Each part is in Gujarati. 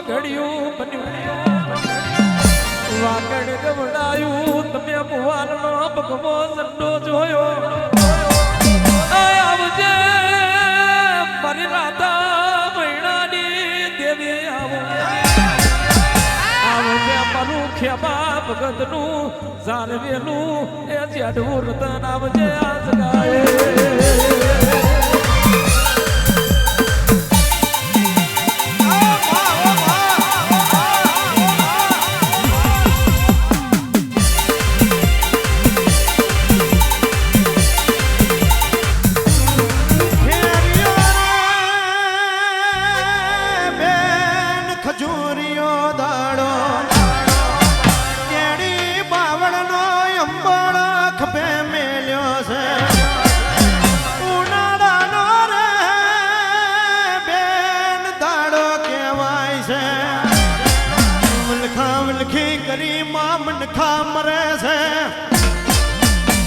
ઘડિયું બન્યું વાગડ ગવડાયું તમે ભુવાનનો ભગવો ઝંડો જોયો આવજે મારી રાધા મૈણાની દેવી આવો આવજે મારું ખેમા ભગતનું જાનવેલું એ જેઠું રતન આવજે આજ ગાય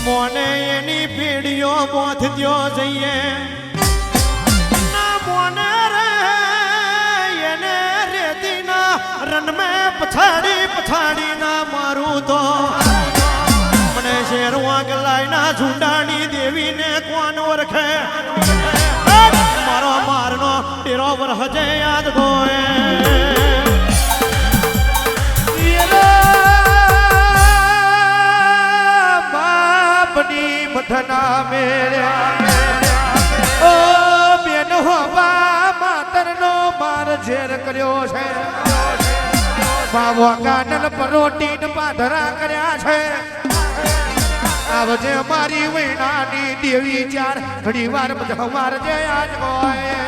મોને એની પીડીઓ બોથ દ્યો જઈએ ના મોને રે એને રેતીના રન મેં પછાડી ના મારું તો મને શેરવા ગલાઈના ઝુંડાની દેવીને કોણ ઓળખે મારો મારનો તેરો વરહજે યાદ ગોએ મઠના મેળ્યા ઓ બેન હોવા માતરનો માર ઝેર કર્યો છે બાવા કાનલ પરોટીન પાધરા કર્યા છે આવજે મારી વૈણાની દેવી ચાર ઘડી વાર બધા મારજે આજ હોય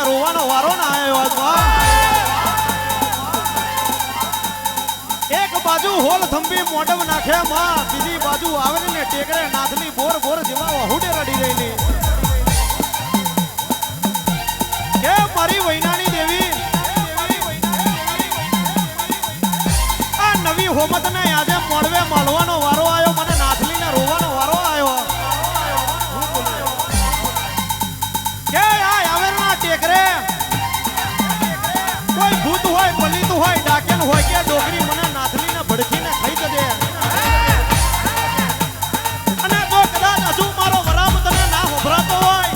રોવાનો વારો ના આવ્યો એક બાજુ હોલ થંભી મોઢમ નાખે માં બીજી બાજુ આવે ને ટેકરે નાથલી બોર જેવા વહુડે રડી રહેલી કે મારી વૈનાની દેવી આ નવી હોમત ને આજે મોડવે મળવાનો વારો આવ્યો મને નાથલી ને રોવાનો વારો આવ્યો કે આ ટેકરે કોઈ ભૂત હોય પલિત હોય ડાકેન હોય કે ડોકરી મને નાથલીને ભડકીને ખાઈ જશે અને જો કદાચ હજુ મારો વરામ તને ના હોભરાતો હોય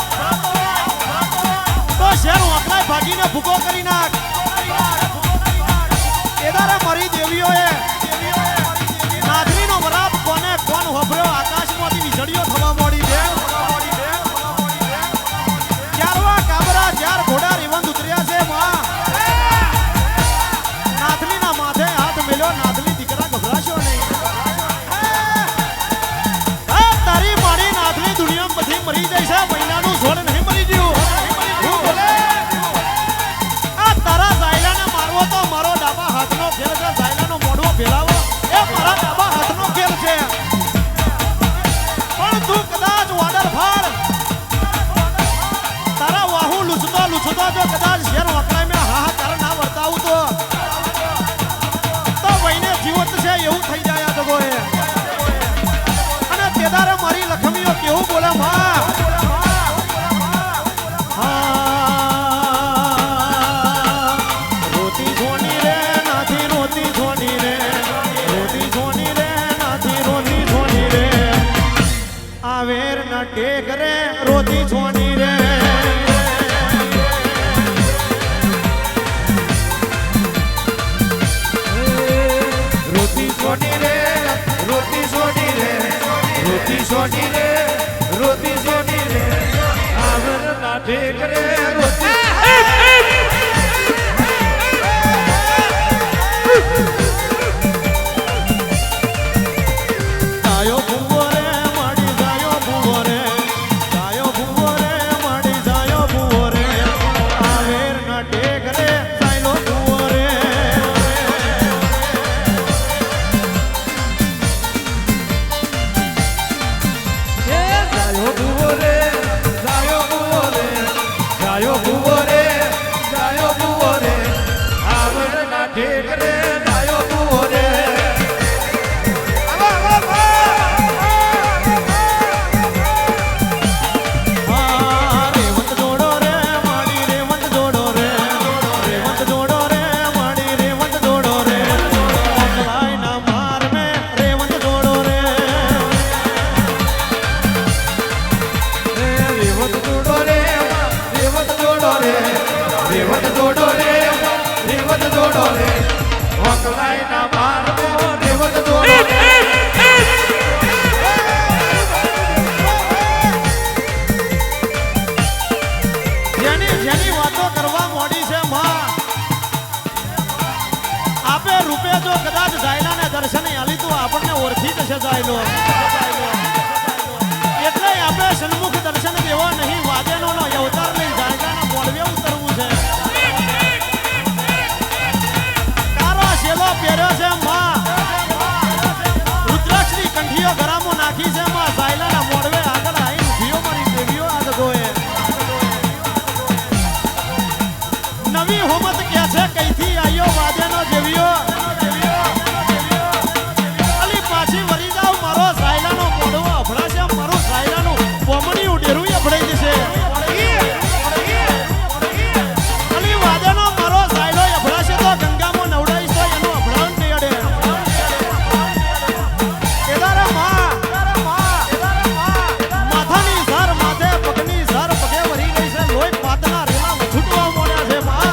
તો શેર વાકલાય ભાગીને ભૂકો કરી નાખ એદારે મારી દેવીઓએ નાથલીનો વરાપ કોણ હોભર્યો આકાશમાંથી વીજળીઓ થવા મળી છે ઘોડા રીવંદ ઉતર્યા છે માં નાથલીના માથે હાથ મેલ્યો નાથલી દીકરા ગભરાશો નહીં તારી મારી નાથલી દુનિયા બધી મરી જાય છે મહિનાનું છોડ નહીં મરી ગયું આ તારા ઝાયલાને મારવો તો મારો ડાબા હાથનો ખેલ છે ઝાયલાનો મોઢો ફેલાવો એ મારા ડાબા હાથનો ખેલ છે પણ તું કદાચ વાડર ફાડ લુછતો જો કદાચ શેર વકરાય મેં હાહાકાર ના વર્તાવું તો વહીને જીવત છે એવું થઈ જાય આ જગોએ અને તેદારે મારી લખમીઓ કેવું બોલે માં રોતી છોની રે નાથી રોતી છોની રે રોતી છોની રે નાથી રોતી છોની રે આવેર ના ટેક રે રોતી છોની રે રોતી સોની રે આવર ના ઠેક રે રોતી જાયો ભૂવો રે માડી જાયો ભૂવો રે જાયો ભૂવો રે માડી જાયો ભૂવો રે આવેર ના ઠેક રે જાયો ભૂવો રે છે જાયલો એટલે આપણે સન્મુખ દર્શન દેવો નહીં વાદેનો નો અવતાર લઈ જાયગાના મોડવે ઉતરવું છે કારો શેલો પહેર્યો છે માં રુદ્રાક્ષની કંઠીઓ ગરામો નાખી છે માં જાયલાના મોડવે આગળ આવીને ઉભીઓ મારી દેવીઓ આ જગોએ નવી હોમત કે છે કઈથી આયો વાદેનો દેવીઓ અલી પાછી વરી જાવ મારો સાયલાનો મોઢો અફળાશે મારો સાયલાનો પોમણી ઉડેરું અફળાઈ જશે અલી વાદેનો મારો સાયલો અફળાશે તો ગંગામાં નવડાઈશ તો એનો અફળાણ નહીં અડે કેદારે માથાની ઝાર માથે પગની ઝાર પગે વરી ગઈ છે લોહી પાતના રેલા છૂટવા મોડ્યા છે માં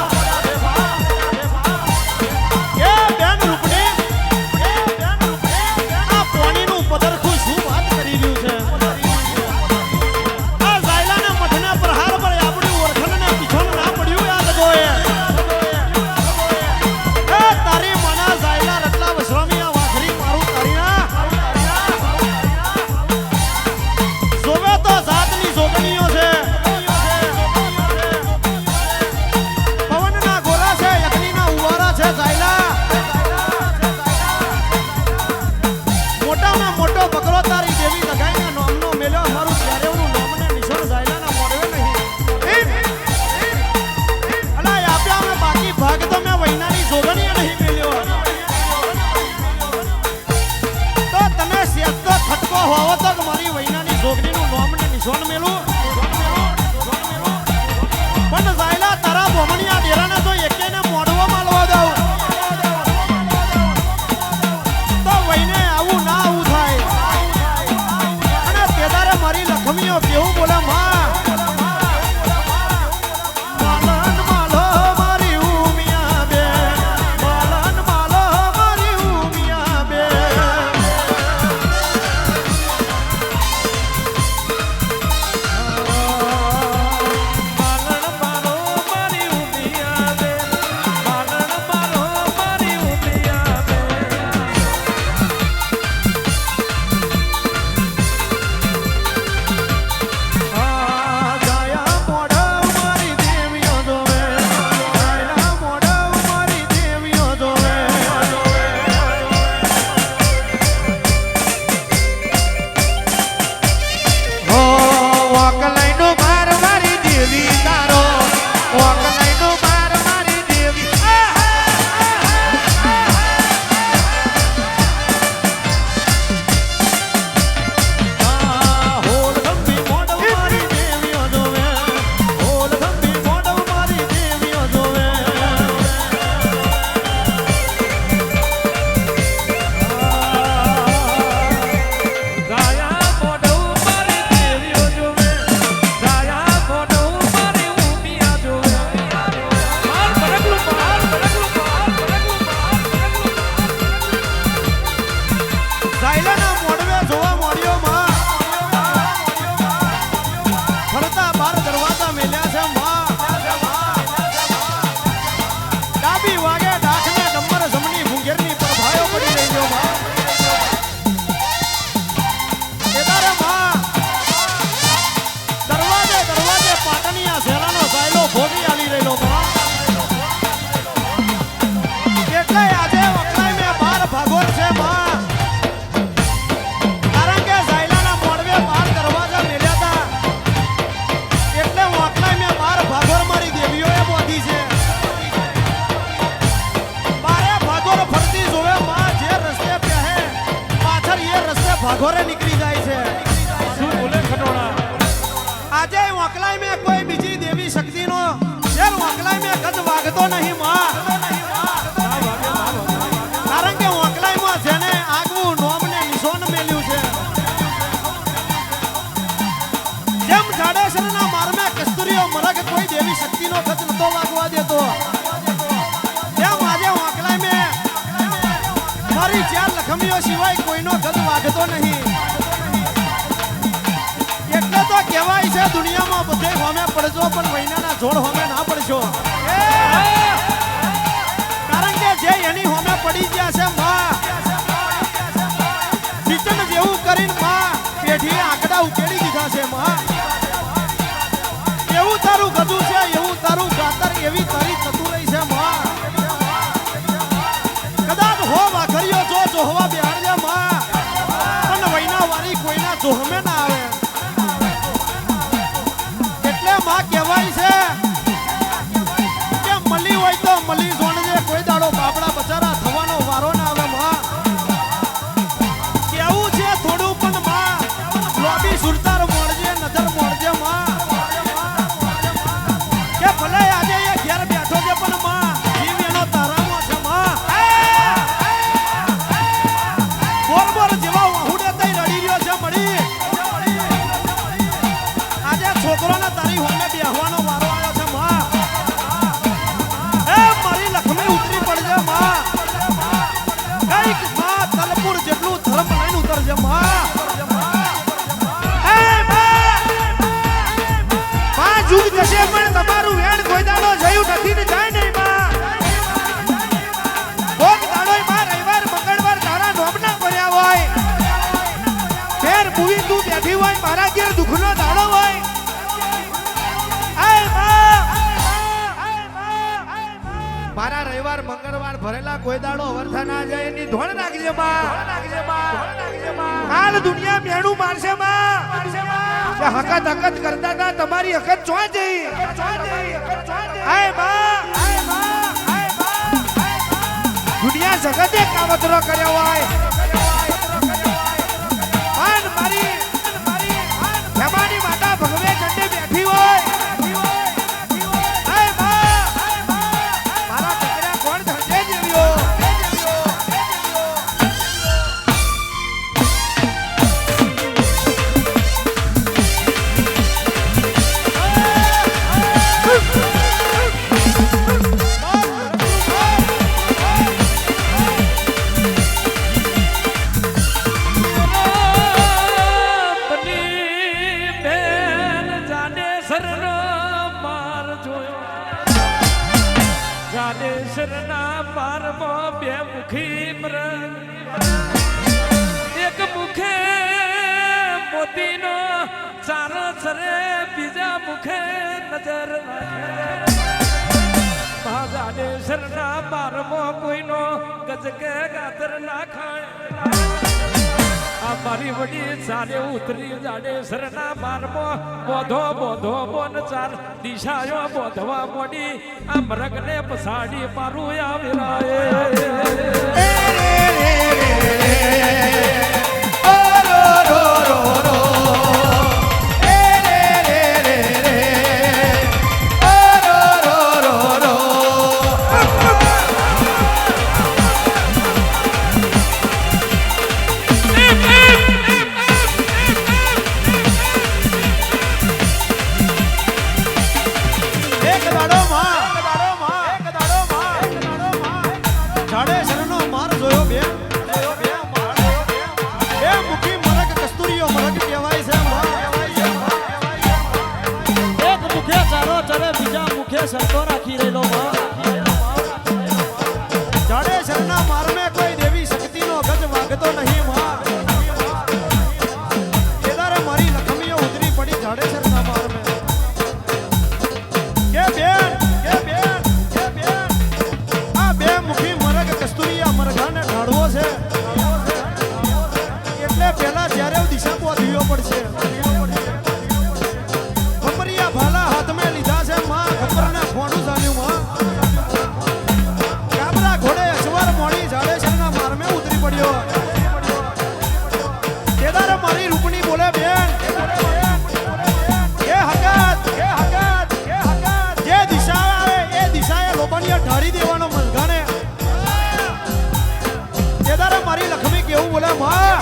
પદરખું શું વાત કરી રહ્યું છે આ ઝાયલાના મઠના પ્રહાર પર આપણી ઓળખણને પીછોનું ના પડ્યું આ જગોએ એ તારી મના ઝાયલા રટલા વસરામી આ વાખરી મારું તારીના જોવે તો જાતની જોગણીઓ છે પવનના ગોરા છે યજ્ઞના ઉવારા છે ઝાયલા મોટામાં મોટો બકરો તારી દેવી લગાઈને નોમનો મેલ્યો મારું ત્યારેનું નોમને નિશાન ઝાયલાના મોડવે નહીં અલા આપ્યા મે બાકી ભાગ તો મે વૈનાની જોગણીએ નહીં મેલ્યો તો તમે સેજ તો ખટકો હોવો તો મારી વૈનાની જોગણીનું નોમને નિશાન મેલું પણ ઝાયલા તારા બોમણિયા ડેરાને તો એકેને મોડવો માલવા દઉં તો વૈને આવું ના આવું થાય અને તેદારે મારી લખમીઓ કેવું બોલે માં માલન માલો મારી ઉમિયા બે માલન માલો મારી ઉમિયા બે માલન માલો મારી ઉમિયા બે માલન માલો મારી ઉમિયા બે જાયા મોઢવ મારી દેવીઓ જોવે જાયા મોઢવ મારી દેવીઓ જોવે હો વકલાઈનો માર મારી દેવી તારો વકલાઈનો માર મારી દેવી હોલ ગંભી મોઢવ મારી દેવીઓ જોવે હોલ ગંભી મોઢવ મારી દેવીઓ જોવે જાયા મોઢવ મારી દેવીઓ જોવે જાયા મોઢવ મારી ઉમિયા જોવે માર બરગલું ઝાયલાના મોઢવે જોવા મળ્યો માં ફરતા બાર દરવાજા મેલ્યા છે માં ડાબી વાગે ડાકને ડમર જમણી ભૂંગેરની પ્રભાયો પડી રહી ગયો માં કેદારે માં દરવાજે દરવાજે પાટણિયા ઝેલાનો ઝાયલો ભોગી આલી રહેલો માં એટલે આજે વખણાઈ મે બાર ભાગોર છે માં કારણ કે ઝાયલાના મોડવે બાર દરવાજા મેલ્યા હતા એટલે વખણાઈ મે બાર ભાગોર મારી દેવીઓએ બોધી છે બારે ભાગોર ફરતી જોવે માં જે રસ્તે પહે પાછળ એ રસ્તે ભાગોરે નીકળી જાય છે શું બોલે ખટોડા આજે વખણાઈ મે કોઈ બીજી દેવી શક્તિનો શેર વખણાઈ મે ગજ વાગતો નહીં માં કારણ કે વકલાઈમાં જેને આગવું નોમને નિશાન મેલ્યું છે જેમ જાડેશ્વરના મારમે કસ્તુરીઓ મરગ કોઈ દેવી શક્તિનો ગજ નતો વાગવા દેતો તેમ આજે વકલાઈ મે મારી ચાર લખમીઓ સિવાય કોઈનો ગજ વાગતો નહીં એટલે તો કહેવાય છે દુનિયામાં બધે હોમે પડજો પણ વૈનાના જોડ હોમે ના પડશો કારણ કે જે એની હોમે પડી ગયા છે માં કરીને માં પેઢીએ આંકડા ઉકેલી દીધા છે માં. એવું તારું ગજું છે, એવું તારું ગાતર, એવી તારી ચતુરાઈ છે માં. કદાચ હો વાઘરીઓ જો જોહવા બેહાડજે માં, પણ વૈના વાળી કોઈના જોહમે ના આવે. એટલે માં કહેવાય છે કે મળી હોય તો મળી જોણજે, કોઈ દાડો બાપડા બચારા થવાનો વારો ના આવે માં. કેવું છે થોડું પણ માં, લોબી સુરતાર મોડજે, નજર મોડજે માં. કે ભલે આજે એ ઘેર બેઠો છે પણ માં જીવ એનો તારામાં છે માં. બોર જેવા વાહુડે તઈ રડી રહ્યો છે મળી. આજે છોકરોને તારી હોમે બેહવાનો વારો આવ્યો છે માં. એ મારી લક્ષ્મી ઉતરી પડજે માં. કઈક માં તલપુર જેટલું ધર્મ લઈને ઉતરજે માં. જુગ જશે પણ તમારું વેણ કોઈ દાડો જયું નથી ને જાય નહીં માં. કોક દાડોય માં રવિવાર મંગળવાર તારા નોમના ભર્યા હોય, ફેર મૂવી તું બેઠી હોય, મારા ઘેર દુઃખનો દાડો હોય. મારા રવિવાર મંગળવાર ભરેલા કોઈ દાડો અવર્થા ના જાય એની ધોણ નાખજે માં. કાલ દુનિયા મેણું મારશે માં. હકત હકત કરતા હતા તમારી હકત ચોય જઈ. આય માં, દુનિયા જગતે કાવતરો કર્યો હોય. માન મારી હેમાની માતા ભગવે ચંડે બેઠી હોય. આય માં, મારા દીકરા કોણ ધંધે જેવ્યો. બની બેન જાડેસરનો માર જોયો. જાડેસરના પારમાં બે મુખી મૃગ, એક મુખે મોતીનો ચારો સરે, બીજા મુખે નજર રાખે. જાડેસરના પારમાં કોઈનો ગજકે ગાતર ના ખાય. આ મારી વડી ચાલે ઉતરી જાડેસરના મારમાં બોધો બોધો બોન ચાર દિશાયો બોધવા મોડી. આ મરગને પસાડી મારું આવેરાય. એક દાડો માં, જાડેસરનો માર જોયો બે. બે મુખી મરગ કસ્તુરીઓ મરગ કહેવાય છે માં. એક મુખે ચારો ચરે, બીજા મુખે શરતો રાખી રહેલો માં. જાડેસરના મારમે કોઈ દેવી શક્તિનો ગજ વાગતો નહીં માં. કેદારે મારી લખમીઓ ઉતરી પડી જાડેસરના મારમે. કે બેન, કે બેન, કે બેન, આ બે મુખી મરગ કસ્તુરીયા મરઘાને ઢાળવો છે. એટલે પહેલા જ્યારે દિશા બોધ્યો પડશે. ખપરિયા ભાલા હાથમાં લીધા છે માં. ખપરને ફોડું ચાલ્યું માં. કાબરા ઘોડે અસવાર મોડી જાડેસરના મારમે ઉતરી પડ્યો. કેદાર મારી રૂપની બોલે બેન, કે હકત, કે હકત, કે હકત. જે દિશા આવે એ દિશાએ લોબનિયા ઢાળી દેવાનો મલઘાને. કેદાર મારી લક્ષ્મી કેવું બોલે માં.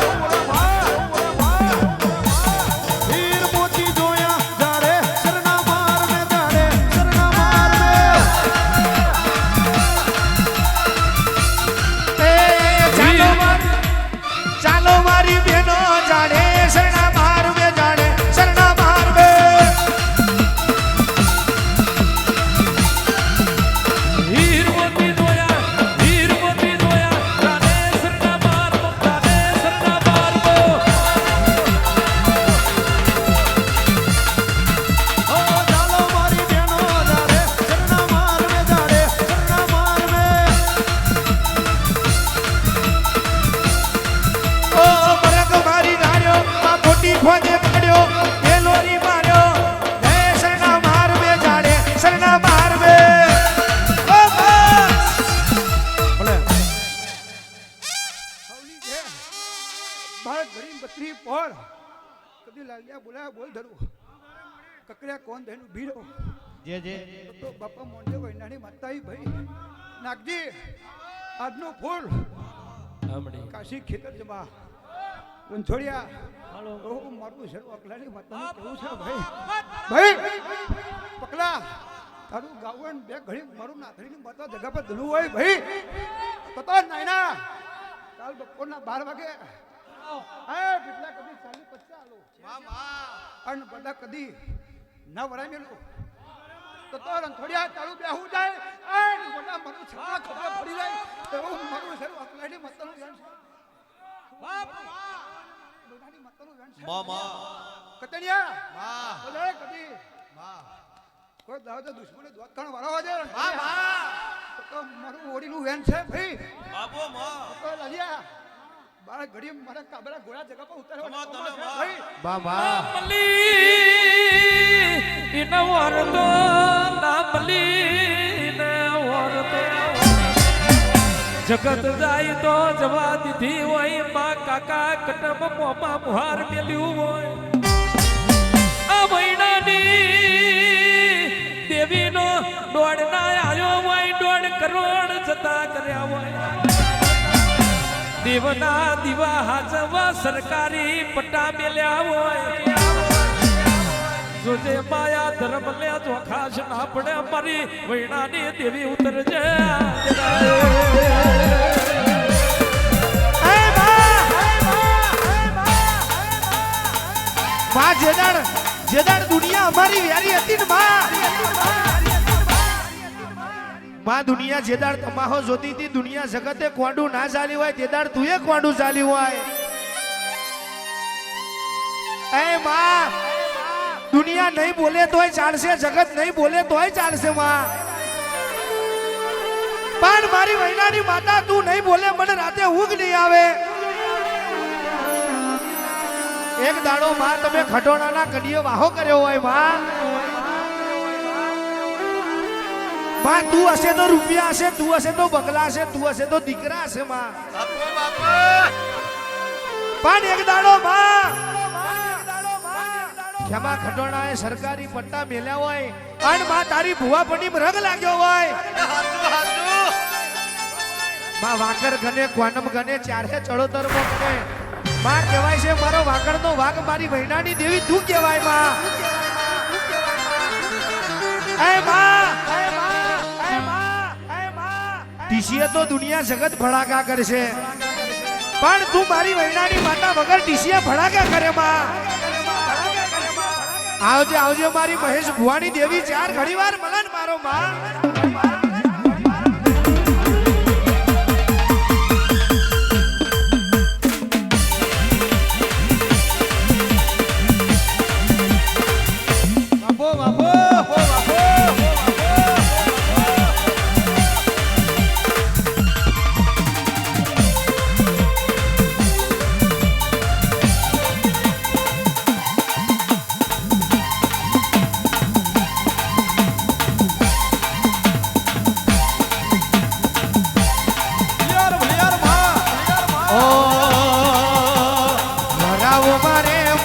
બાર ઘડી બત્રી પોર કદી લાગ્યા બોલાયા બોલ ધરું કકડ્યા કોણ દેનું ભીરો જે તો બાપા મોંડે વૈનાની માતાઈ ભાઈ નાગજી આજનો ફૂલ હમણી કાશી ખેતર જમા રંછોડિયા ઓ મારું શરૂ અકલાની માતા કેવું છે ભાઈ પકલા તારું ગાવણ બે ઘડી મારું નાથડીની માતા જગા પર ધનું હોય ભાઈ તો નાયના કાલ બપોરના 12 વાગે કેટલા કદી 40-50 આલો અન બધા કદી ના વરાય મેલું તો રંથોડિયા તારું બેહું જાય બધા મારું છાણા ખબર પડી જાય તો મારું શરૂ અકલાની માતાનું જાણ છે કતણિયા બોલે કદી કોઈ દાવ તો દુશ્મને દોત કણ વાળો છે તો મારું ઓડીનું વેન છે ભાઈ તો લાલિયા બાળક ઘડી મારા કાબરા ઘોડા જગા પર ઉતારવા મલી ઇન વરદો ના મલી ને વરદો જગત જાય તો જવા દીધી હોય માં કાકા કટમ મોમાં મુહાર મેલ્યું હોય આ મહિનાની દેવીનો દોડ ના આવ્યો હોય 1.5 કરોડ જતા કર્યા હોય દેવના દીવા હાજવા સરકારી પટ્ટા મેલ્યા હોય જોજે માયા ધર્મ લે ચોખાશ ના પડે મારી વૈણાની દેવી ઉતરજે માં જેદાડ દુનિયા અમારી વ્યારી હતી ને માં દુનિયા જેદાડ તમાહો જોતી હતી દુનિયા જગતે કોંડું ના ચાલી હોય તેદાડ તુંએ કોંડું ચાલ્યું હોય એ માં દુનિયા નહીં બોલે તોય ચાલશે જગત નહીં બોલે તોય ચાલશે માં પણ મારી વૈનાની માતા તું નહીં બોલે મને રાતે ઊંઘ નહીં આવે એક દાડો માં તમે ખટોણાના કડીએ વાહો કર્યો હોય માં તું હશે તો રૂપિયા હશે તું હશે તો બંગલા હશે તું હશે તો દીકરા હશે માં પણ એક દાડો માં ખેમા ખટોણાએ સરકારી પટ્ટા મેલ્યા હોય અને માં તારી ભુવા પડી રંગ લાગ્યો હોય માં વાકર ગને ક્વાનમ ગને ચારે ચડોતર માં ગને માં કહેવાય છે મારો વાકડનો વાઘ મારી વૈનાની દેવી તું કહેવાય માં એ માં ટીસીએ તો દુનિયા જગત ભડાકા કરશે પણ તું મારી વૈનાની માતા વગર ટીસીએ ભડાકા કરે માં આવજે આવજે મારી મહેશ ભુવાની દેવી ચાર ઘડીવાર મલન મારો માં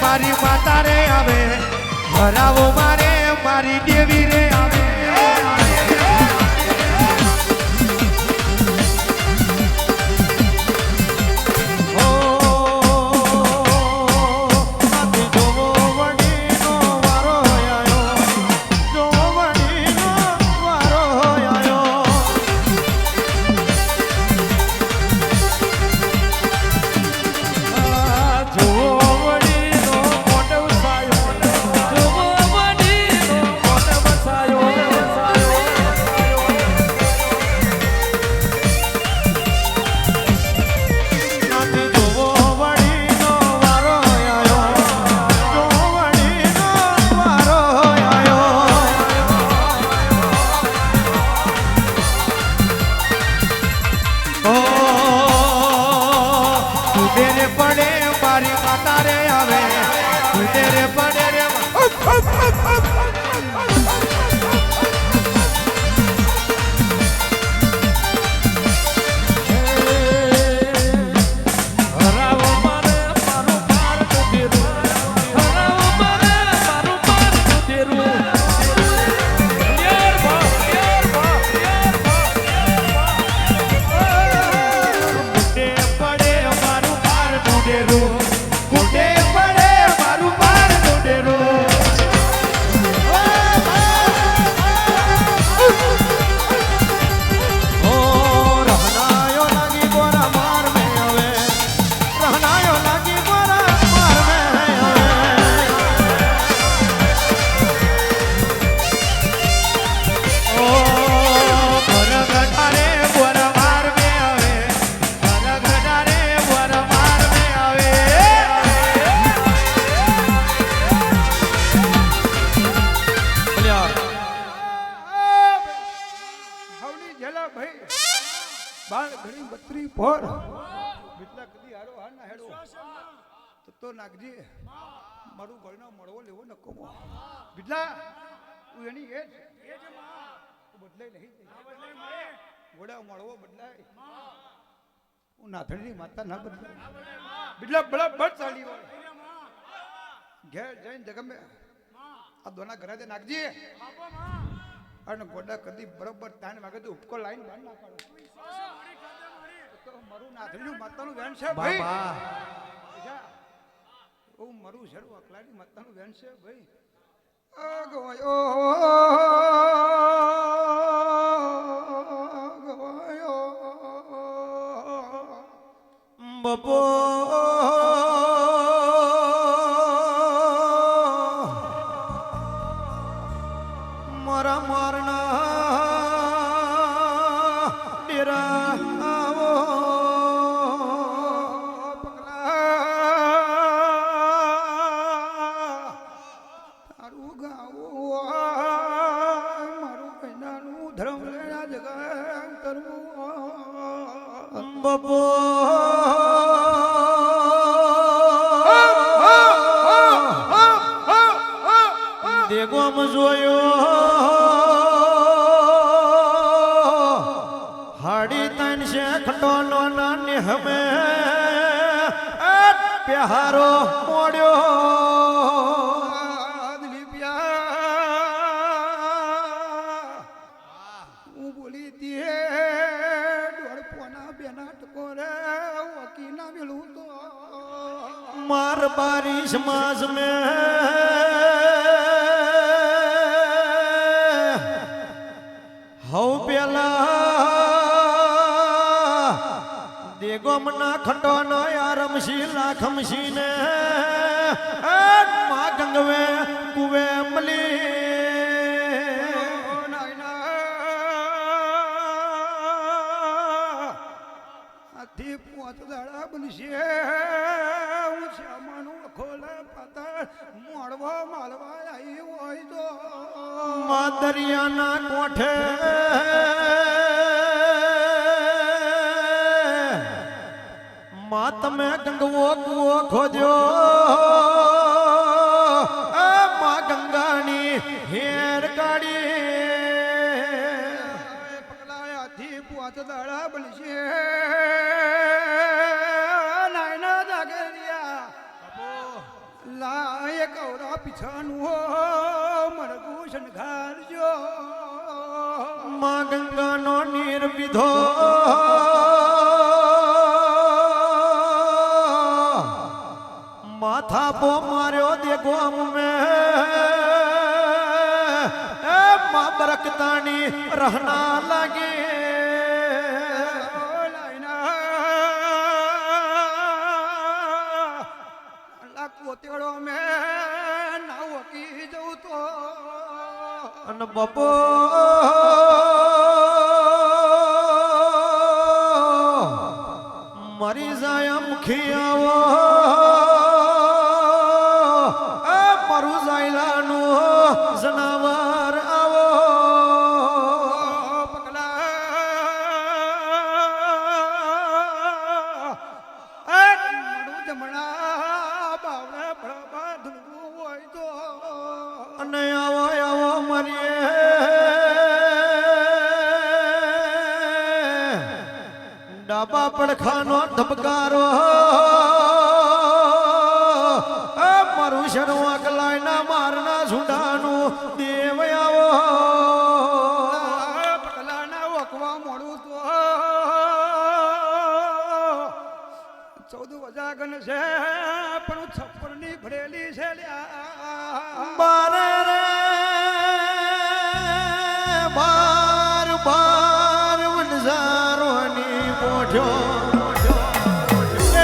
મારી માતા રે આવે ભરાવો મારે મારી દેવી રે આવે પર બીટલા કદી હારો હા ના હેડો તો નાખજે મારું ગળનો મળવો લેવો નકો બીટલા તું એની એ બદલાઈ નહીં ઘોડા મળવો બદલાય હું નાથણીની માતા ના બદલાય બીટલા બરાબર ચાલી હોય ઘેર જઈને જગમે આ દોના ઘરે નાખજે અને ગોડા કદી બરોબર તાન વાગે તો ઉપકો લાઈન બાંધ ના પાડો તો મારું નાથણીનું માતાનું વેણ છે ભાઈ ઓ મારું શરૂ અકલાની માતાનું વેણ છે ભાઈ ગવાયો બપો મારા મારના ડેરા આવો તારું ગાવું મારું કૈનાનું ધર્મ લેણા જગા કરવું બપો દેગોમ જોયો હાડી તન છે ખટોનો નાની હમે પ્યારો મોડ્યો હું બોલી દીએ ડોળપોના બેના ટકોરે વકીના મેળું તો मार बारिश मास में हौ पेला देगो मना खंडो न यारमशी लाखमशी ने मा गंगवे कुवे मली આથી પોત દાડા બનશે હું શ્યામાનું ખોલે પાતળ મોડવો માલવા આવી હોય તો मा दरिया ना कोठे मा तमे गंगवो कुओ खोजो मा गंगानी हेर काढ़ी પગલા આથી પોત દાડા બનશે નાયના જાગરિયા લાય કૌરા પીછાનું હો મરગું શણગારજો માં ગંગાનો નીર પીધો માથા પો માર્યો દેગો મે માં બરકતાની રહના લાગી કોતેડો મે ના વકી જવું તો અને બપો મરી જાય મુખી આવો મારું જાયલાનું જનાવર આવો મારું જમણા બાવળે ભળવા ધૂળવું હોય તો અને આવો આવો મરીએ ડાબા પડખાનો ધબકારો મારું શરવા કલાયના મારના ઝુંડાનું દેવ આવો પગલાના વકવા મોડું તો 14 વજાગન છે પણ 56 ની ભરેલી છે લ્યા બારે રે બાર બાર વનઝારોની મોઢ્યો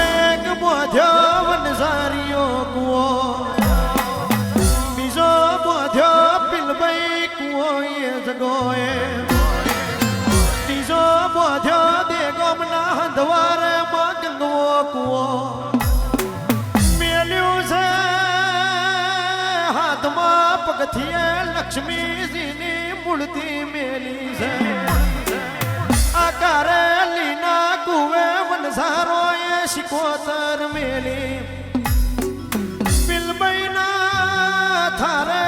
એક મોઢ્યો વનઝારીઓ કુવો બીજો મોઢ્યો પિલભાઈ કુવો એ જગોએ ત્રીજો મોઢ્યો દેગોમના હંધવારે માં ગંગવો કુવો મેલ્યું છે હાથમાં પગથિયે લક્ષ્મીજીની મૂર્તિ મેલી છે આકારે લીના કુવે સિકોતર મેલી પિલબઈના થારે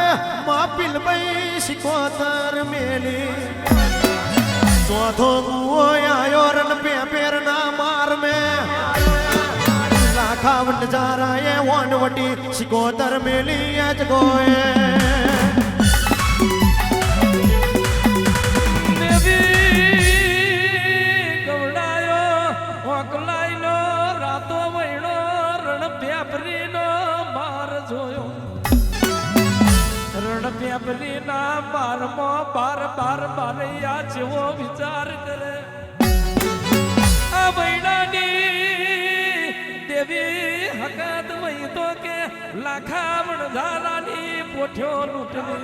માં પિલબઈ સિકોતર મેલી ચોથો ગુઓ આયો રન પેર ના માર મે લાખા વંડ જારાએ વનવટી સિકોતર મેલી આજ ગોએ પ્યાપલીના બારમાં બાર બારૈયા જેવો વિચાર કરે આ મહિનાની દેવી હકત વહી તો કે લાખા મણધારાની પોઠ્યો લૂંટવી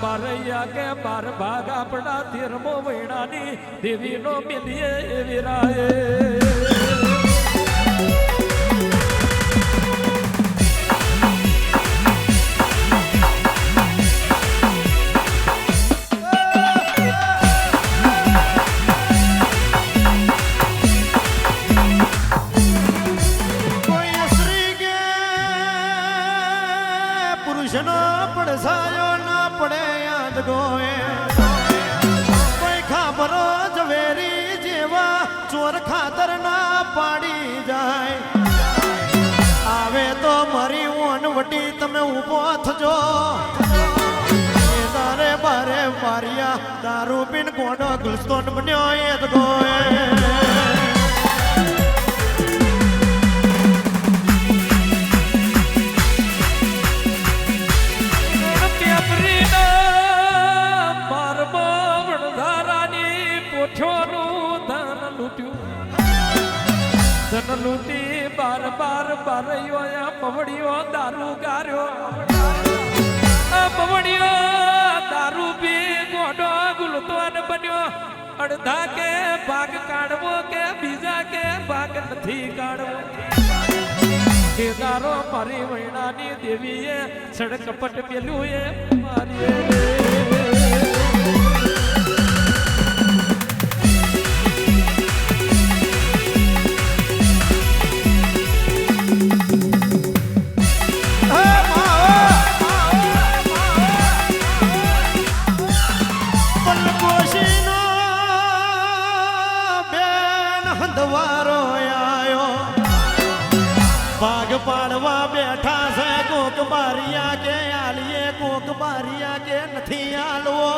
બારૈયા કે બાર ભાગ આપણા તેરમો મહિનાની દેવીનો મિલીએ વિરાય પડસાયો ના પડે યાદ ગોએ કોઈ ખાબરો ઝવેરી જેવા ચોર ખાતર ના પાડી જાય આવે તો મારી વનવટી તમે ઊભો થજો તારે બારે મારિયા દારૂ પીન કોડો ગુલસ્તોન બન્યો યાદ ગોએ ધન લૂંટી બાર બારૈયો પવડિયો દારૂ ગાર્યો પવડિયો દારૂ પી ગોડો ગુલતો બન્યો અડધા કે ભાગ કાઢવો કે બીજા કે ભાગ નથી કાઢવો કેદારો મારી વૈણાની દેવીએ સડકપટ પેલું એ મારી પાડવા બેઠા છે કોક બારિયા કે આલીએ કોક બારિયા કે નથી આલવો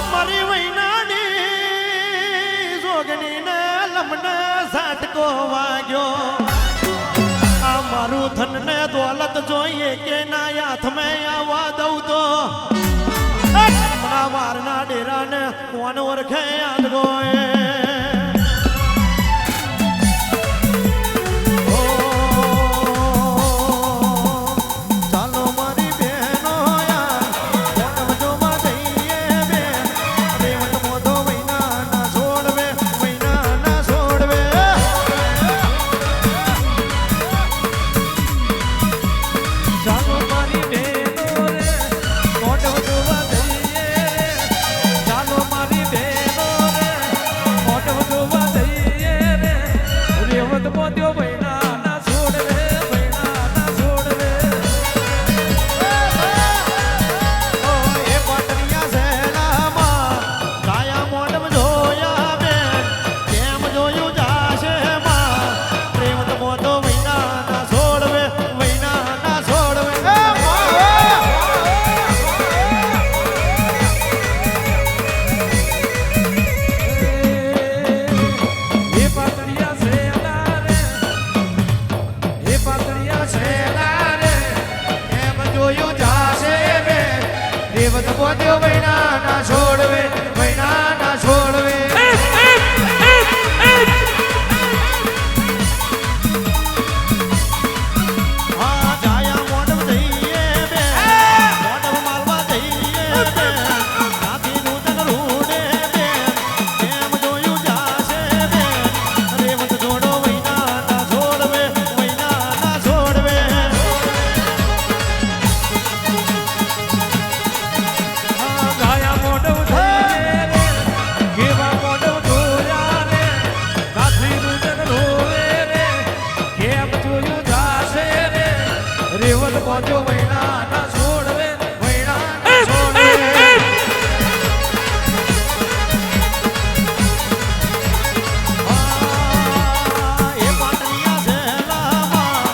મારી વૈનાની જોગની ને લમને ઝાટકો વાગ્યો આ મારું ધન ને દોલત જોઈએ કે ના હાથ મેં આવવા દઉં તો હમણાં મારના ડેરા ને કોણ ઓળખે યાદ ગોએ મોજો વૈણા ના છોડવે વૈણા ના છોડવે એ પાટણિયા ઝેલામાં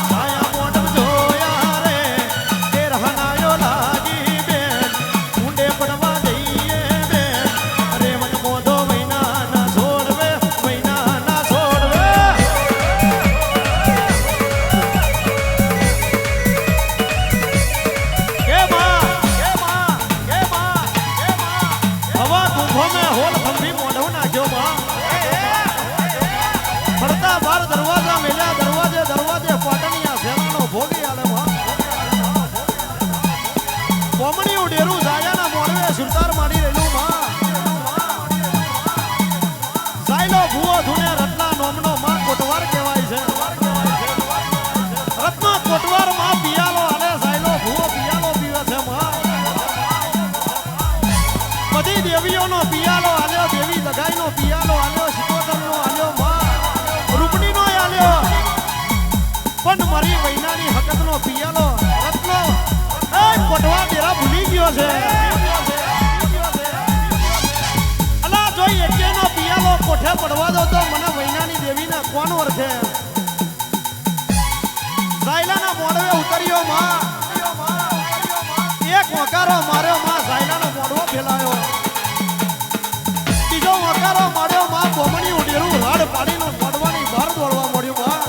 છાયા મોઢમ જોયા રે એ રહનાયો લાગી બેન ઊંડે પડવા જઈએ બેન અરે મન મોઢો વૈના ના છોડવે વૈના ના છોડવે કે માં કે માં કે માં કે માં હવા કુંભો મે હોલ ખંભી મોઢો નાખ્યો માં ફરતા બાર દરવાજા મેલ્યા દરવાજે દરવાજે પાટણિયા સેનાનો ભોગી આલે માં કોમણીયું ડેરું જાયાના મોરવે સુરતાર માડી રહેલું માં સાયલો ભૂવો ધુને રત્ના નોમનો માં કોટવાર કહેવાય છે રત્ના કોટવાર માં પિયાલો આલે સાયલો ભૂવો પિયાલો પીવે છે માં બધી દેવીઓનો પિયાલો આલ્યો દેવી દગાઈનો પિયાલો આલ્યો શિકોતરનો આલ્યો માં રૂપણીનો આલ્યો પણ મારી વૈનાની હકતનો પિયાલો રત્નો એ કોટવા દેરા ભૂલી ગયો છે અલા જો એકેનો પિયાલો કોઠે પડવા દો તો મને વૈનાની દેવીને કોણ ઓળખે સાયલાના મોડવે ઉતર્યો માં એક વકારો માર્યો માં સાયલાનો મોડવો ફેલાયો બીજો વકારો માર્યો માં કોમણી ઉડેલું રાડ પાડીનો મોડવાની બહાર દોડવા મળ્યું માં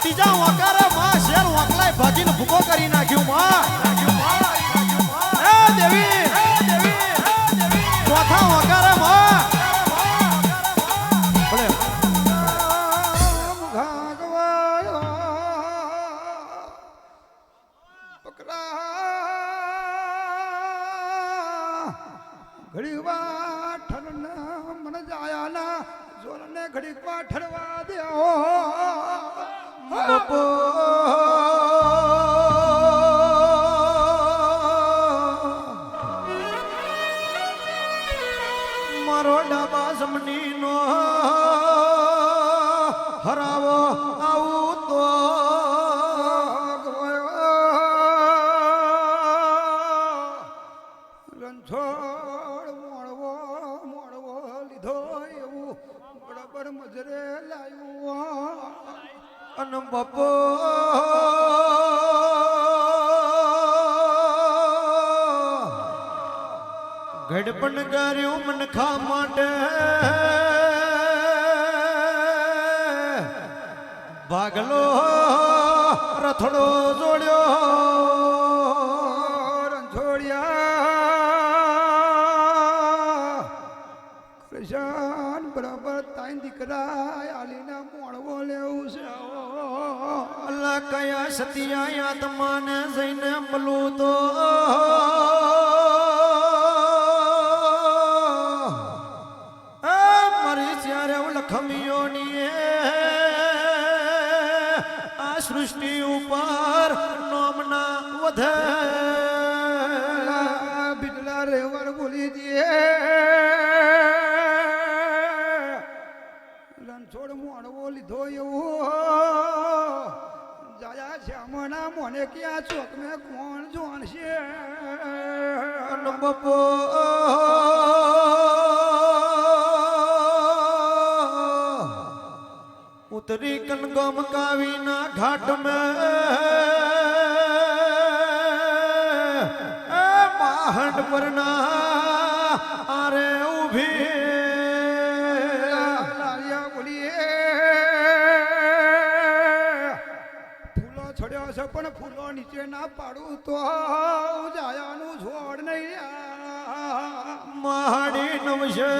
ત્રીજા વકારે માં શેર વાકલાય ભાગીને ભૂકો કરી નાખ્યું માં એ દેવી ચોથા વકારે માં ભલે ઘડી વાર ઠરના મન જાયાના જોરને ઘડી વાર ઠરવા દેવો બાપો મારો ડાબા જમનીનો હરાવો આવું તો રણછોડ મોળવો મોળવો લીધો એવું બરાબર મજરે લાયું અને બાપો ગડપણ કર્યું મનખા માટે ભાગલો રથડો જોડ્યો રણછોડિયા કૃષ્ણ બરાબર તાઈ દીકરા આલીના મોણવો લેવું છે અલ્લા કયા સતિયા આત્માને જઈને મળું તો મારી ત્યારે લખમીઓની આ સૃષ્ટિ ઉપર નોમના વધે બિડલા રેવર બોલી દે રણછોડ મોણવો લીધો એવું જાયા શ્યામના મોને ક્યાં ચોક મેં કોણ જોણશે અને બપો ઉતરી કનગમ કાવીના ઘાટ મેં માહંડ પરના આરે ઉભી લાલિયા બોલીએ ફૂલો છડ્યો છે પણ ફૂલો નીચે ના પાડું તો જાયાનું છોડ નહીં માડી નવશે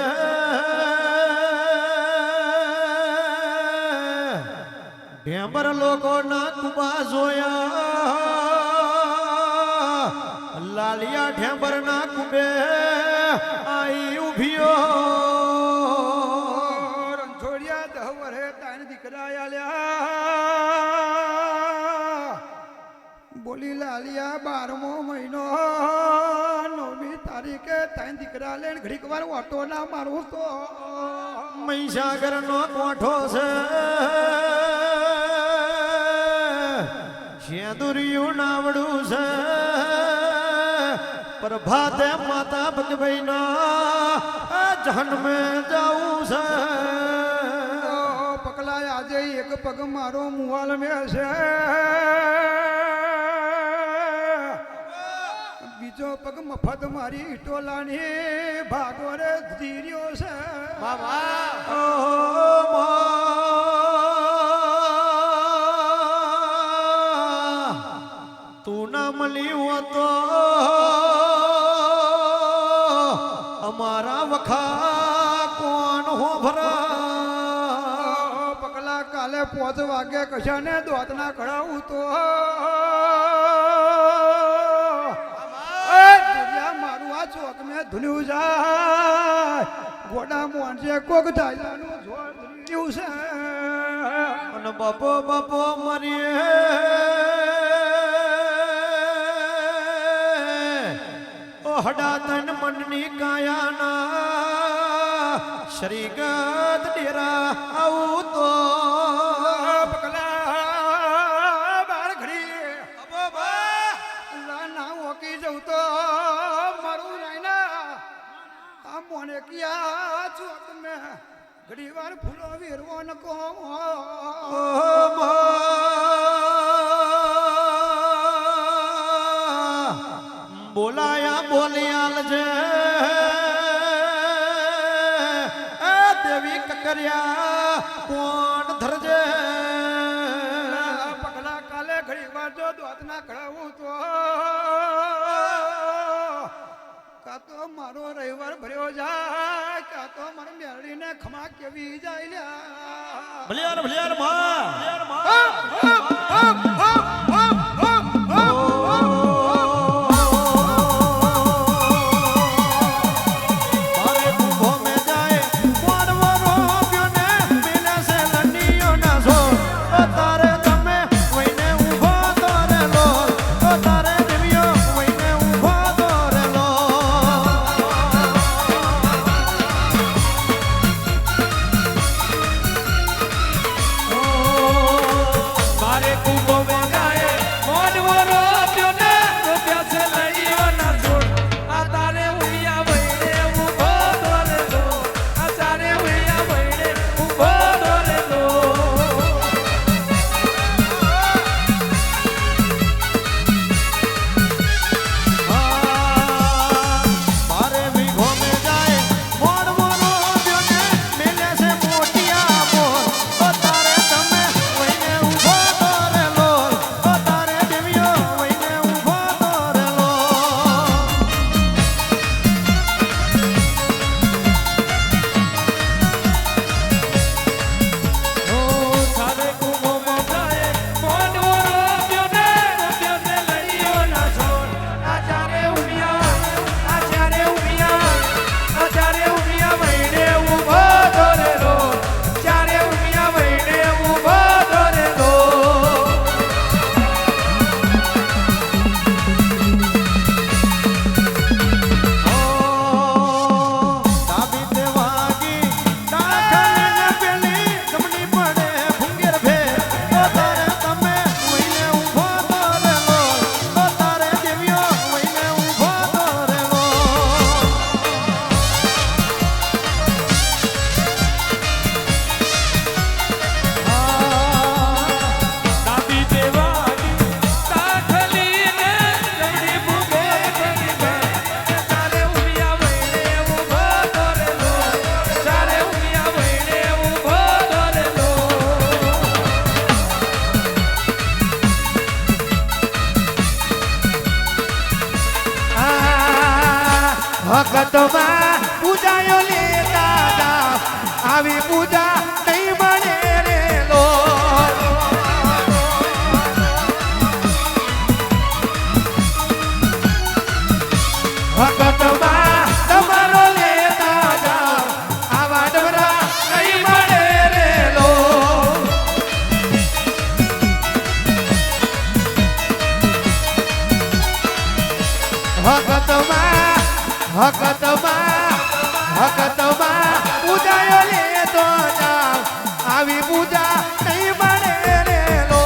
ઢેમર લોકો ના કુબા જોયા લાલિયા ઢેમર ના કુબે આઈ ઉભીઓ રણછોડિયા 10 વરે તાન દીકરા આલ્યા બોલી લાલિયા 12મો મહિનો 9મી તારીખે તાન દીકરા લઈને ઘડીક વાર ઓટો ના મારું તો મહીસાગર નો કોઠો છે શેદુ ભાતે માતા ભગવાઈ ના જન્મે જાવું છે પકલા આજે એક પગ મારો મુવાલ મે છે બીજો પગ મફત મારી ટોલાની ભાગોરે ધીર્યો છે તું ના મળ્યું તો અમારા વખા કોણ હો ભરા પકલા કાલે 5 વાગે કશાને દોતના કઢાવું તો મારું આ ચોક મેં ધૂલ્યું જાય ગોડા મોંજે કોક ધાયલાનું જોર ધૂલ્યું છે અને બાપો બાપો મરીએ હડા તન મનની કાયાના શ્રીગત ડેરા આવું તો પકલા બાર ઘડી ના ઓકી જવું તો મારું નાયના આ મોને કિયા ચોક મેં ઘડી વાર ફૂલો વીરવો નકો બોલાયા બોલિયાલ છે દેવી કકરિયા કોણ ધરજે પગલા કાલે ઘડી વાર જો દોતના કઢાવું તો કા તો મારો રવિવાર ભર્યો જાય કા તો મારી મેળીને ખમા કેવી જાય લ્યા ભલિયાર માં ભક્તમાં પૂજાયો લેતા જાવ આવી પૂજા નહીં મળે રે લો ભક્તમાં તમારો લેતા જાવ આવા ડબરા નહીં મળે રે લો ભક્તમાં પૂજાયો લેતો જાવ આવી પૂજા નહીં મળે રે લો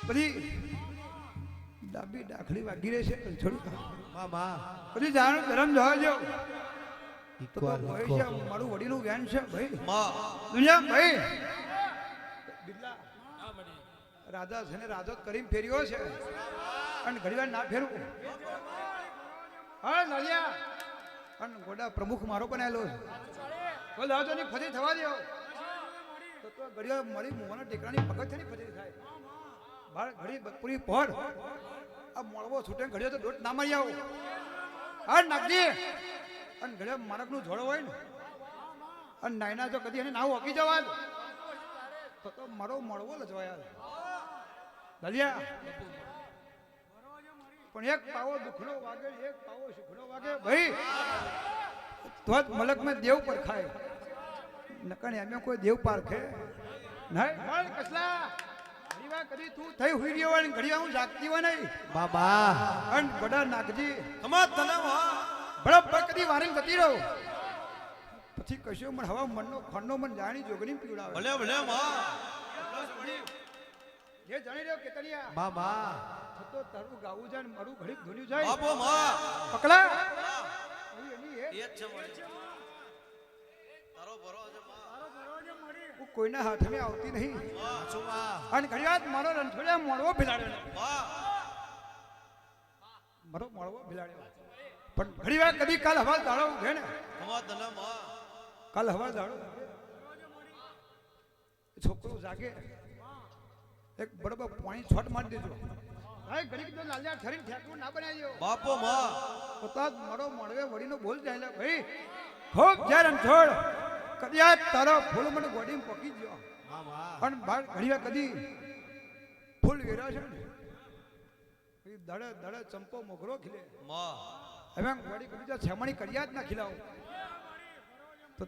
બધી ડાબી ડાખલી વાગી રહી છે થોડી મામા બધી જાણ ધરમ જવા જો તો ઇકવાર ભાઈ ઇકો છે મારું વડીનું જ્ઞાન છે ભાઈ માં દુનિયા ભાઈ બિરલા રાજા છે ને રાજો કરીને ફેર્યો છે અને ઘડીવાર ના ફેરવું હા નલિયા અને ગોડા પ્રમુખ મારો બનાવેલો છે બોલ રાજો ની ફરી થવા દો તો ઘડીવાર મળી મોના ટેકરાની પગથિયાની ફરી થાય બાર ઘડી બપોરી પહોર આ મળવો છૂટે ઘડીઓ તો દોટ ના મારી આવો હા નાખજી અને ઘડીવાર માણકનું જોડો હોય ને અને નાયના જો કદી એને નાવ ઓકી જવા તો મારો મળવો લજવાયા દલિયા પણ એક પાવો દુખનો વાગે એક પાવો સુખનો વાગે ભાઈ તો જ મલકમાં દેવ પર ખાય નકણ એમે કોઈ દેવ પારખે નહીં કસલા ઘડીવાર કદી તું થઈ હુઈ રહ્યો હોય ને ઘડીવાર હું જાગતી હોય નહીં બાબા અને બડા નાગજી કમા તને બરાબર કદી વારી જતી રહો પછી કશું મને હવા મનનો ખંડનો મન જાણી જોગણી પીવડાવે ભલે ભલે માં જે જાણી રહ્યો કેતલિયા બાબા તો તારું ગાવું જાય ને મારું ઘડીક ધૂલ્યું જાય બાપો માં પકડા એ જ છે મળી તારો ભરો છે માં હું કોઈના હાથમાં આવતી નહીં માં અને ઘણી વાત મારો રણછોડિયા મળવો ભિલાડ્યો માં મારો મળવો ભિલાડ્યો પણ ઘણી વાર કદી કાલ હવા દાડો ઉઠે ને કમા તને માં કાલ હવા દાડો છોકરો જાગે એક બરોબર પાણી છોટ મારી દેજો ભાઈ ઘડી કીધું લાલિયા ઠરીને ઠેકવું ના બનાવી દો બાપો માં પોતા મારો મળવે વડીનો બોલ જાય ભાઈ ખૂબ જાય રણછોડ કદી આ તારો ફૂલ મને ગોડીમાં પકી ગયો અને બાર ઘણી વાર કદી ફૂલ વેરા છે ને એ દડે દડે ચંપો મોગરો ખીલે માં હવે ગોડી કદી જો છેમણી કર્યા જ ના ખીલાવું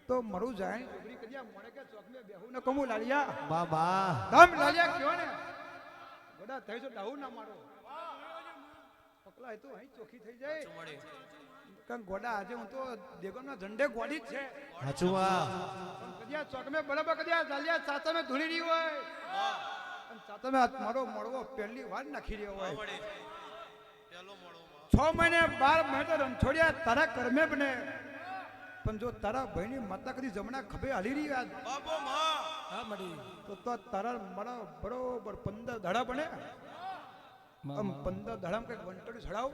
તો મરું જાય છોકરી કદી મોડે કે ચોક મે બેહું ને કમું લાલિયા બાબા તમ લાલિયા કયો ને ગોડા થઈ જો ડાહુ ના મારો પકલા એ તો અહીં ચોખી થઈ જાય મળી કારણ ગોડા આજે હું તો દેગોના ઝંડે ગોડી જ છે હાચુવા કદી ચોક મે બરાબર કદી લાલિયા ચાચા મે ધૂળી રહી હોય અને ચાચા મે મારો મળવો પહેલી વાર નાખી રહ્યો હોય મળી પેલો મળો માં 6 મહિને 12 મહિને તો રણછોડિયા તારા કર્મે બને પણ જો તારા ભાઈની માતા કદી જમણા ખભે હાલી રહી આજ બાપો માં હા મળી તો તારા મારા બરોબર 15 દાડા બને આમ 15 દાડા કઈક વંટડી ચડાવ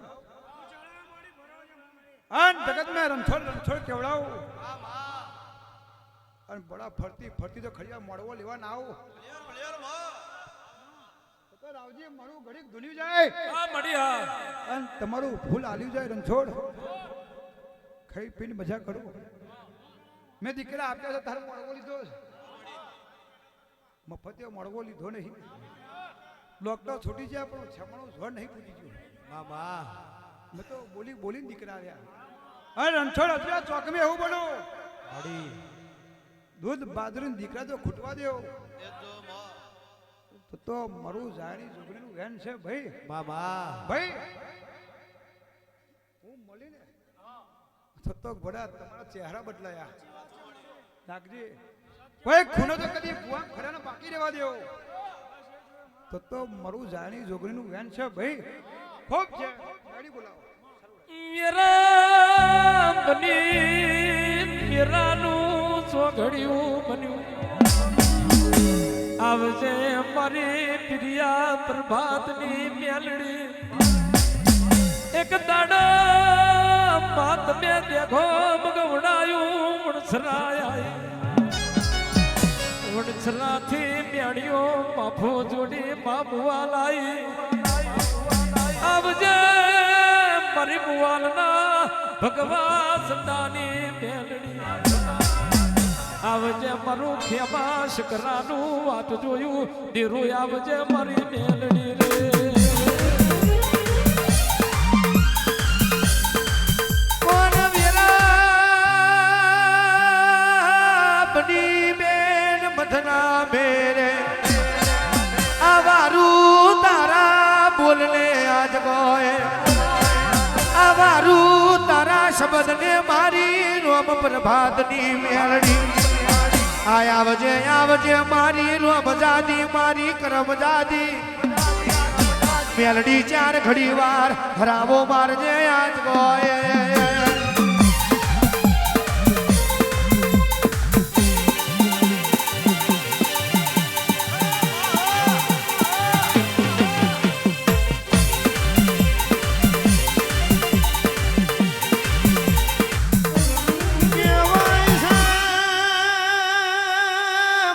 આન જગત મેં રણછોડ કેવડાવ અને બડા ફરતી ફરતી તો ખડિયા મળવો લેવા ના આવો પ્લેયર માં તો રાવજી મારું ઘડીક ધૂલ્યું જાય હા મળી હા અને તમારું ફૂલ હાલ્યું જાય રણછોડ ખાઈ પીને મજા કરું મેં દીકરા આપ્યા છે તારે મળવો લીધો મફતે મળવો લીધો નહીં લોકડાઉન છૂટી જાય પણ છમણું ઝોડ નહીં પૂછી ગયું બાબા મેં તો બોલીને દીકરા આવ્યા અરે રણછોડ અત્યારે ચોકમાં એવું બનો મળી દૂધ બાજરીને દીકરા તો ખૂટવા દેવો એ તો માં તો મારું જાણી છોકરીનું વેન છે ભાઈ બાબા ભાઈ હું મળીને તો ઘોડા તમારા ચહેરા બદલાયા નાગજી કોઈ ખૂનો તો કદી ભુવા ખરાને બાકી રહેવા દેવો તો મારું જાણી જોગણીનું વેન છે ભાઈ ખૂબ છે ગાડી બોલાવો મેરા બની મેરાનું સોઘડિયું બન્યું આવજે મારી પ્રિયા પ્રભાતની મેલડી એક દાડા માત મે દેખો મગવડાયું વણસરાય વણસરાથી મેળ્યો માફો જોડી બાબુઆ લાઈ આવજે મારી મુવાલના ભગવા સંતાની મેલડી આવજે મારું ખેમા શકરાનું વાત જોયું ધીરુ આવજે મારી મેલડી રે કોણ વેરા બની બેન મથના મેરે આવારું તારા બોલને આજ ગોએ આવારું તારા શબ્દને મારી રોમ પ્રભાતની મેળડી આવજે આવજે મારી રોમ જાદી મારી કરમ જાદી મેલડી ચાર ઘડી વાર હરાવો મારજે આજ ગોય કહેવાય છે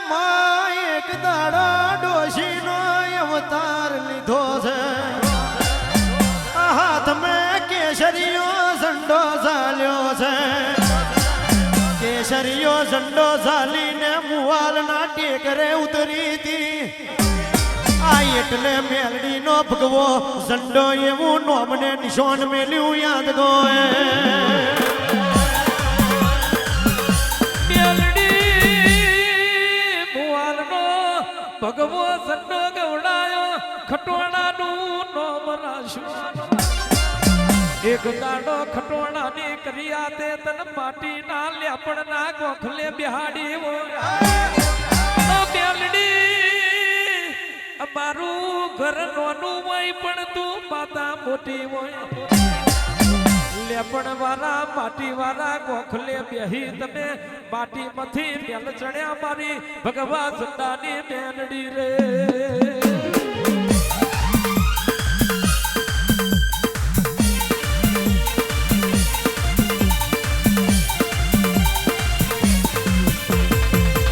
માં એક દાડો ડોશીનો અવતાર લીધો છે આ હાથ મેં કેસરીયો ઝંડો ઝાલ્યો છે કેસરીયો ઝંડો ઝાલીને મુવાલના ટેકરે ઉતરી હતી આ એટલે મેલડીનો ભગવો ઝંડો એવું નોમને નિશાન મેલ્યું યાદ ગોએ ભગવો સન્નો ગવડાયો ખટોણાનું નોમ રાખ્યું એક દાડો ખટોણાની કર્યા તે તન માટીના લેપણના ગોખલે બિહાડી બેલડી અમારું ઘર નોનું હોય પણ તું માતા મોટી હોય લેપણ વાળા માટી વાળા ગોખલે બેહી તમે માટીમાંથી મેલ ચડ્યા મારી ભગવા ઝંડાની મેલડી રે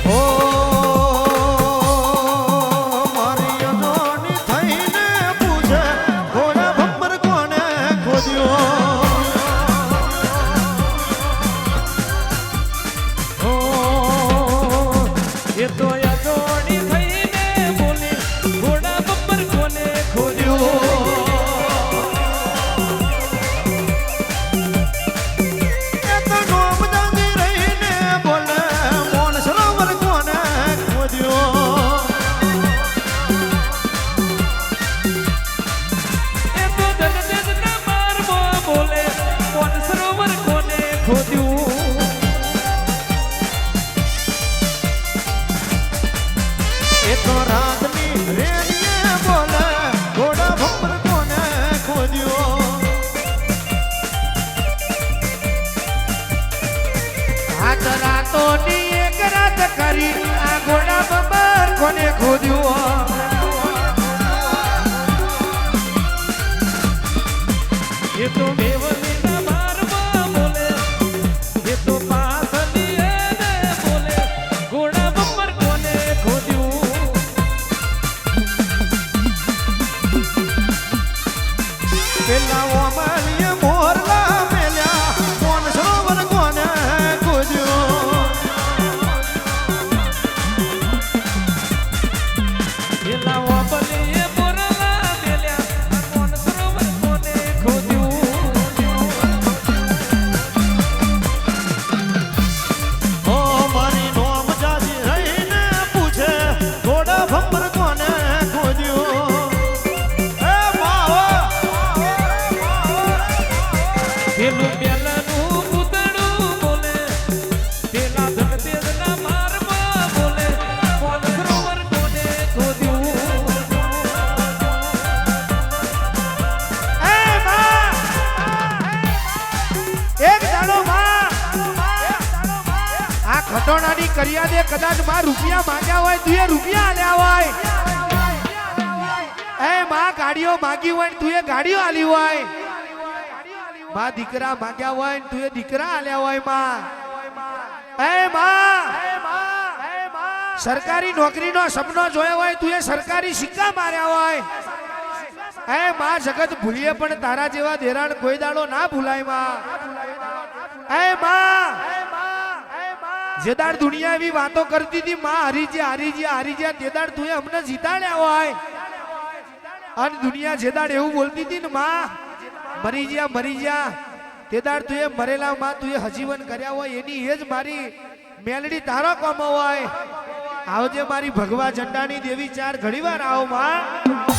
ઓ મારી અનોની થઈને પૂછે ઘોડા ભમ્બર કોને ખોદ્યો એ તો અજોડી થઈને બોલે ઘોડા બબ્બર કોને ખોદ્યો એ તો નોમ દાંડી રહીને બોલે મોન સરોવર કોને ખોદ્યો એ તો ધનદેવના મારમાં બોલે કોણ સરોવર કોને ખોદ્યું એ તો રાતની રેલીએ બોલે ઘોડા ભમ્બર કોને ખોદ્યો હાથ રાતોની એક રાત કરી આ ઘોડા બબર કોને ખોદ્યું એ તો મેવલીના મારમાં બોલે એ તો પાસલી એને બોલે ઘોડા બબ્બર કોને ખોદ્યું પેલા ઓમલીએ મોરલા મેલ્યા મોન સરોવર કોને ખોદ્યો એલા વાપલીએ મોરલા મેલ્યા કોણ સરોવર કોને ખોદ્યું ઓ મારી નોમ જાજી રહીને પૂછે ઘોડા ભમ્બર કોને ખોદ્યો એ માવો પેલું પેલાનું પૂતળું બોલે પેલા ધનતેજના મારમાં બોલે કોણ સરોવર કોને ખોદ્યું એ માં એક દાડો માં આ ખટોણાની કર્યા દે કદાચ માં રૂપિયા માંગ્યા હોય તું એ રૂપિયા આલ્યા હોય એ માં ગાડીઓ માંગી હોય ને તું એ ગાડીઓ આલી હોય માં દીકરા માંગ્યા હોય ને તું એ દીકરા આલ્યા હોય માં એ માં સરકારી નોકરીનો સપનો જોયો હોય તું એ સરકારી સિક્કા માર્યા હોય એ માં જગત ભૂલીએ પણ તારા જેવા દેરાણ કોઈ દાડો ના ભૂલાય માં એ માં જે દાડ દુનિયા એવી વાતો કરતી હતી માં હરીજ્યા તે દાડ તું અમને જીતાડ્યા હોય અને દુનિયા જે દાડ એવું બોલતી હતી ને માં મરી જા તે દાડ તું મરેલા માં તું હજીવન કર્યા હોય એની એ જ મારી મેલડી તારો કોમ હોય આવજે મારી ભગવા ઝંડાની દેવી ચાર ઘડીવાર આવો માં